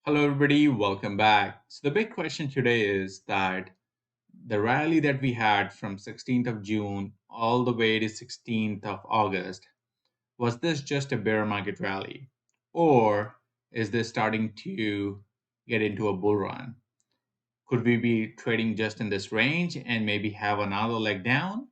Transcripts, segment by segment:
Hello, everybody. Welcome back. So, the big question today is that the rally that we had from 16th of June all the way to 16th of August, was this just a bear market rally? Or is this starting to get into a bull run? Could we be trading just in this range and maybe have another leg down?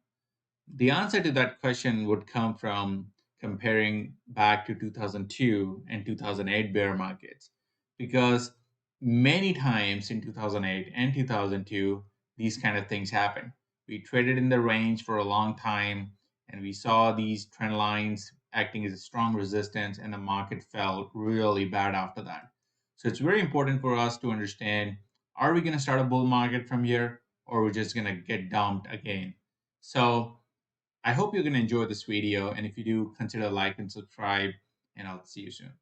The answer to that question would come from comparing back to 2002 and 2008 bear markets. Because many times in 2008 and 2002, these kind of things happen. We traded in the range for a long time and we saw these trend lines acting as a strong resistance, and the market fell really bad after that. So it's very important for us to understand, are we going to start a bull market from here, or we're just going to get dumped again? So I hope you're going to enjoy this video, and if you do, consider like and subscribe, and I'll see you soon.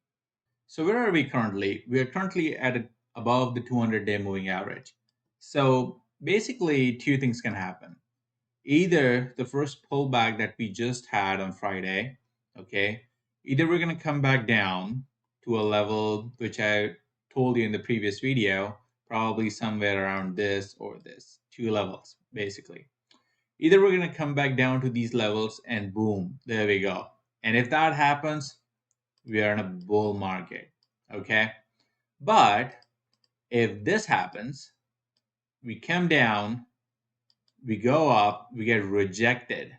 So where are we currently? We are currently at above the 200-day moving average. So basically, two things can happen. Either the first pullback that we just had on Friday, okay, either we're going to come back down to a level which I told you in the previous video, probably somewhere around this or this, two levels, basically. Either we're going to come back down to these levels and boom, there we go. And if that happens, we are in a bull market. Okay. But if this happens, we come down, we go up, we get rejected,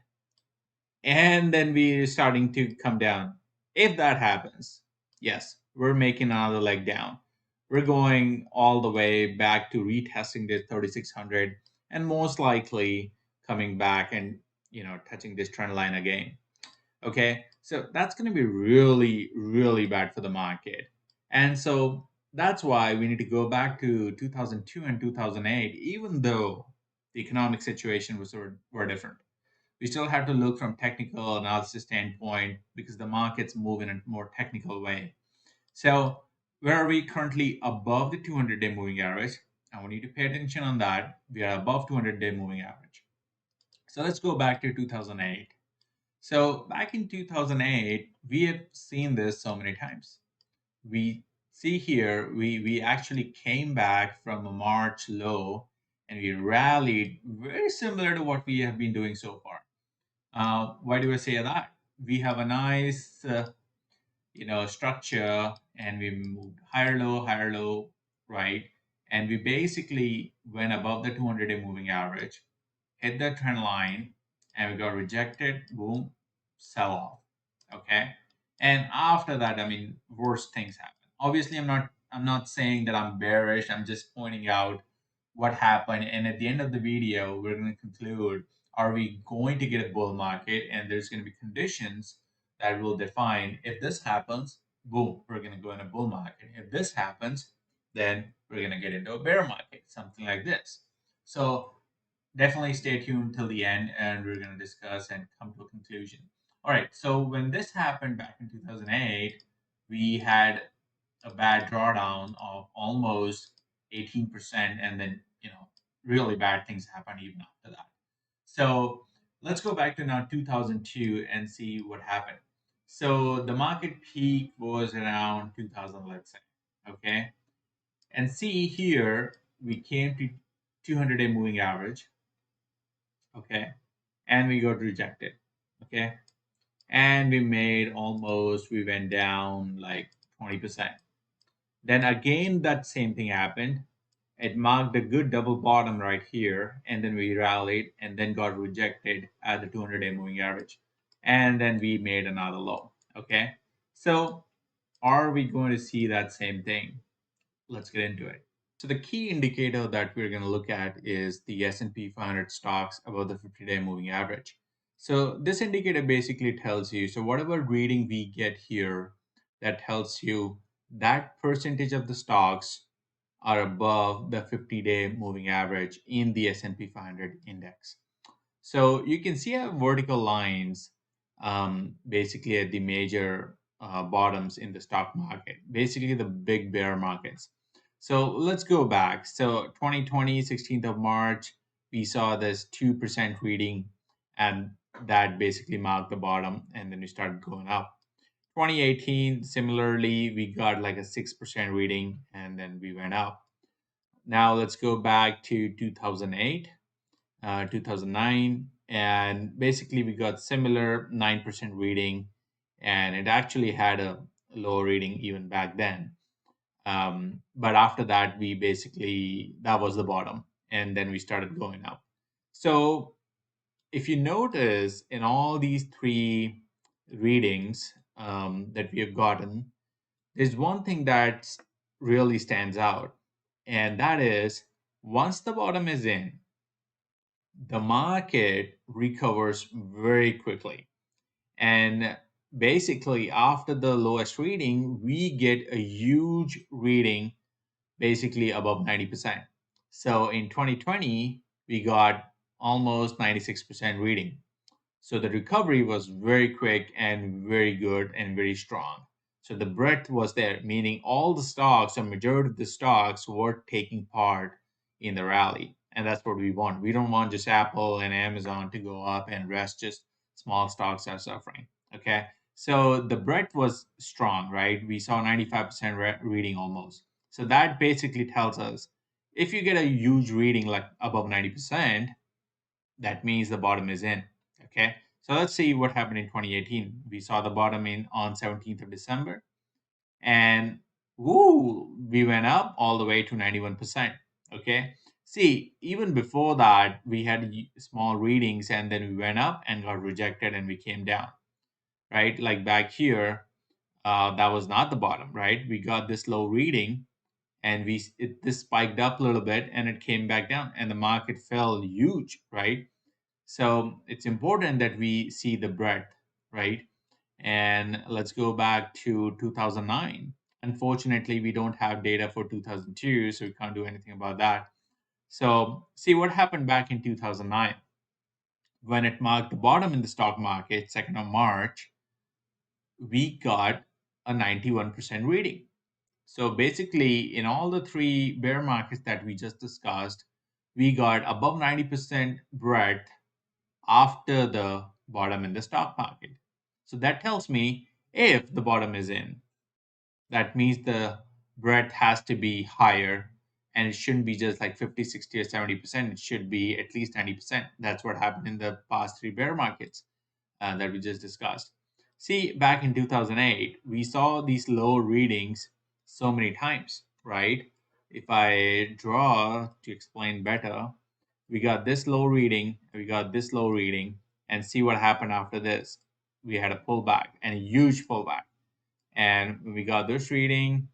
and then we're starting to come down. If that happens, yes, we're making another leg down. We're going all the way back to retesting this 3600 and most likely coming back and touching this trend line again. Okay, so that's going to be really, really bad for the market. And so that's why we need to go back to 2002 and 2008, even though the economic situation was were different. We still have to look from technical analysis standpoint because the markets move in a more technical way. So where are we currently above the 200-day moving average? I want you to pay attention on that. We are above 200-day moving average. So let's go back to 2008. So back in 2008, we have seen this so many times. We see here, we actually came back from a March low and we rallied very similar to what we have been doing so far. Why do I say that? We have a nice, structure, and we moved higher, low, right? And we basically went above the 200-day moving average, hit the trend line, and we got rejected. Boom, sell off. Okay, and after that, I mean, worse things happen. Obviously, I'm not saying that I'm bearish. I'm just pointing out what happened. And at the end of the video, we're going to conclude: are we going to get a bull market? And there's going to be conditions that will define if this happens. Boom, we're going to go in a bull market. If this happens, then we're going to get into a bear market, something like this. So definitely stay tuned till the end and we're going to discuss and come to a conclusion. All right, so when this happened back in 2008, we had a bad drawdown of almost 18%, and then, really bad things happened even after that. So let's go back to now 2002 and see what happened. So the market peak was around 2000, let's say, okay? And see here, we came to 200-day moving average, okay, and we got rejected, okay, and we went down like 20%. Then again that same thing happened. It marked a good double bottom right here, and then we rallied and then got rejected at the 200-day moving average, and then we made another low. Okay, so are we going to see that same thing? Let's get into it. So the key indicator that we're going to look at is the S&P 500 stocks above the 50-day moving average. So this indicator basically tells you, so whatever reading we get here, that tells you that percentage of the stocks are above the 50-day moving average in the S&P 500 index. So you can see our vertical lines basically at the major bottoms in the stock market, basically the big bear markets. So let's go back. So 2020, 16th of March, we saw this 2% reading, and that basically marked the bottom, and then we started going up. 2018, similarly, we got like a 6% reading and then we went up. Now let's go back to 2008, 2009, and basically we got similar 9% reading, and it actually had a low reading even back then. But after that, we basically, that was the bottom, and then we started going up. So if you notice in all these three readings that we have gotten, there's one thing that really stands out, and that is once the bottom is in, the market recovers very quickly. And basically, after the lowest reading, we get a huge reading, basically above 90%. So in 2020, we got almost 96% reading. So the recovery was very quick and very good and very strong. So the breadth was there, meaning all the stocks or majority of the stocks were taking part in the rally. And that's what we want. We don't want just Apple and Amazon to go up and rest just small stocks are suffering. Okay. So the breadth was strong, right? We saw 95% reading almost. So that basically tells us if you get a huge reading like above 90%, that means the bottom is in. Okay. So let's see what happened in 2018. We saw the bottom in on 17th of December, and woo, we went up all the way to 91%. Okay. See, even before that, we had small readings and then we went up and got rejected and we came down, right? Like back here, that was not the bottom, right? We got this low reading and this spiked up a little bit and it came back down and the market fell huge, right? So it's important that we see the breadth, right? And let's go back to 2009. Unfortunately, we don't have data for 2002, so we can't do anything about that. So, see what happened back in 2009 when it marked the bottom in the stock market, 2nd of March, we got a 91% reading. So, basically, in all the three bear markets that we just discussed, we got above 90% breadth after the bottom in the stock market. So that tells me if the bottom is in, that means the breadth has to be higher and it shouldn't be just like 50, 60, or 70%. It should be at least 90%. That's what happened in the past three bear markets that we just discussed. See, back in 2008, we saw these low readings so many times, right? If I draw to explain better, we got this low reading, we got this low reading, and see what happened after this. We had a pullback and a huge pullback. And when we got this reading,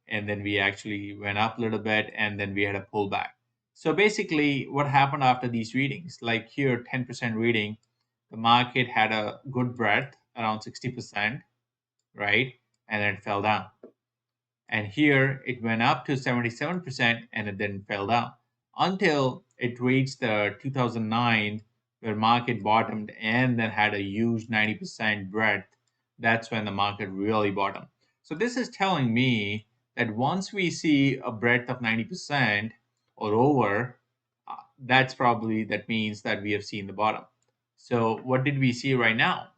and then we actually went up a little bit and then we had a pullback. So basically, what happened after these readings, like here, 10% reading, the market had a good breadth around 60%, right? And then it fell down. And here it went up to 77% and it then fell down until it reached the 2009 where market bottomed and then had a huge 90% breadth. That's when the market really bottomed. So this is telling me that once we see a breadth of 90% or over, that means that we have seen the bottom. So what did we see right now?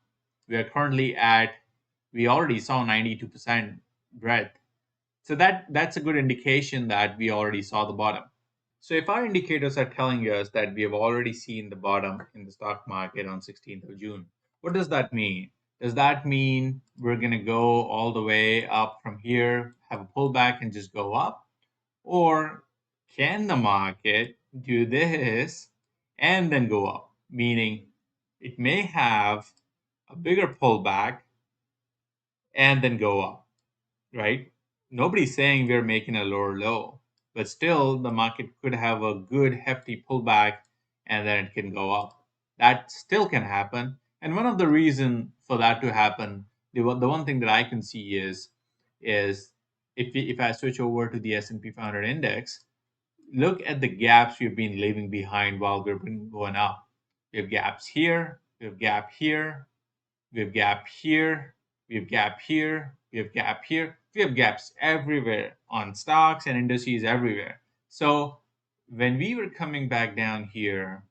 We already saw 92% breadth, so that's a good indication that we already saw the bottom. So if our indicators are telling us that we have already seen the bottom in the stock market on 16th of June, what does that mean? Does that mean we're going to go all the way up from here, have a pullback and just go up? Or can the market do this and then go up? Meaning it may have a bigger pullback and then go up, right? Nobody's saying we're making a lower low, but still the market could have a good hefty pullback and then it can go up. That still can happen. And one of the reason for that to happen, the one thing that I can see is if I switch over to the S&P 500 index, look at the gaps we've been leaving behind while we've been going up. We have gaps here, we have gap here, we have gap here, we have gap here, we have gap here. We have gaps everywhere on stocks and indices everywhere. So when we were coming back down here,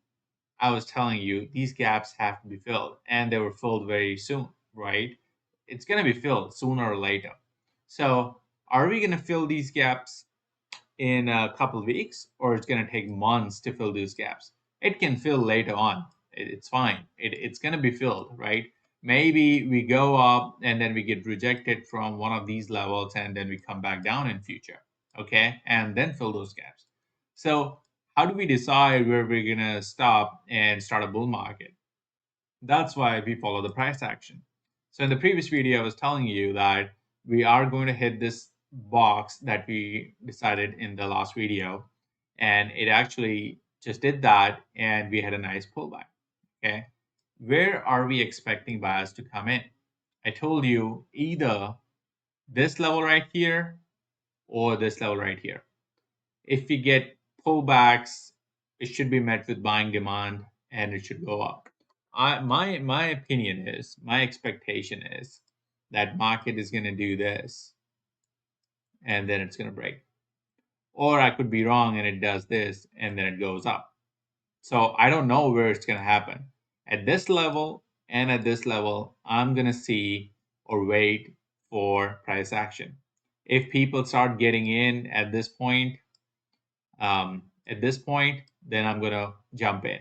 I was telling you these gaps have to be filled, and they were filled very soon, right? it's going to be filled sooner or later. So are we going to fill these gaps in a couple of weeks, or it's going to take months to fill these gaps? It can fill later on. It's fine. It's going to be filled, right? Maybe we go up and then we get rejected from one of these levels and then we come back down in future, okay? And then fill those gaps. So how do we decide where we're going to stop and start a bull market? That's why we follow the price action. So in the previous video, I was telling you that we are going to hit this box that we decided in the last video, and it actually just did that, and we had a nice pullback. Okay, where are we expecting buyers to come in? I told you either this level right here or this level right here. If we get pullbacks, it should be met with buying demand and it should go up. My opinion is, my expectation is that market is going to do this and then it's going to break. Or I could be wrong and it does this and then it goes up. So I don't know where it's going to happen. At this level and at this level, I'm going to see or wait for price action. If people start getting in at this point, then I'm going to jump in.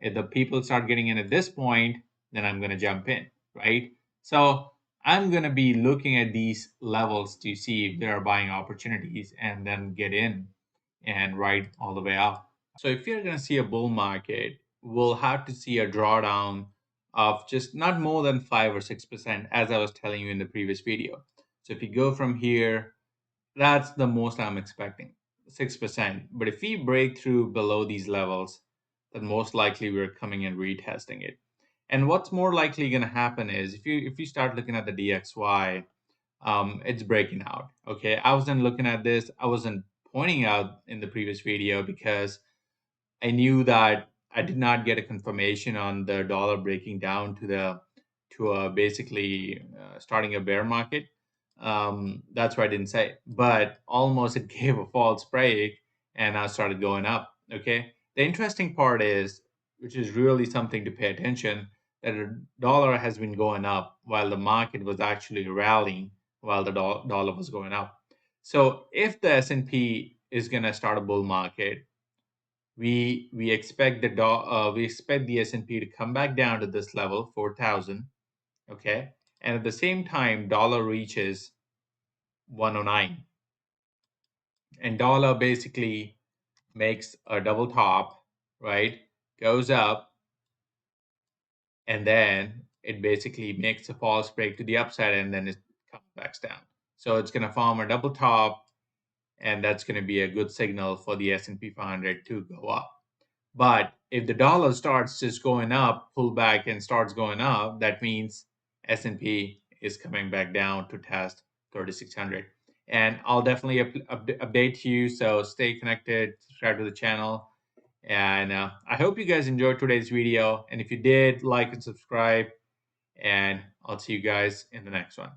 If the people start getting in at this point, then I'm going to jump in, right? So I'm going to be looking at these levels to see if there are buying opportunities and then get in and ride all the way up. So if you're going to see a bull market, we'll have to see a drawdown of just not more than 5 or 6%, as I was telling you in the previous video. So if you go from here, that's the most I'm expecting, 6%. But if we break through below these levels, then most likely we're coming and retesting it. And what's more likely going to happen is if you start looking at the DXY, it's breaking out. Okay, I wasn't looking at this. I wasn't pointing out in the previous video because I knew that I did not get a confirmation on the dollar breaking down to a basically starting a bear market. That's why I didn't say. But almost it gave a false break, and I started going up. Okay. The interesting part is, which is really something to pay attention, that the dollar has been going up while the market was actually rallying while the dollar was going up. So if the S&P is going to start a bull market, we expect we expect the S&P to come back down to this level 4,000, okay, and at the same time dollar reaches 109, and dollar basically makes a double top, right, goes up, and then it basically makes a false break to the upside and then it comes back down. So it's going to form a double top, and that's going to be a good signal for the S&P 500 to go up. But if the dollar starts just going up, pull back and starts going up, that means S&P is coming back down to test 3600. And I'll definitely update you. So stay connected, subscribe to the channel. And I hope you guys enjoyed today's video. And if you did, like and subscribe. And I'll see you guys in the next one.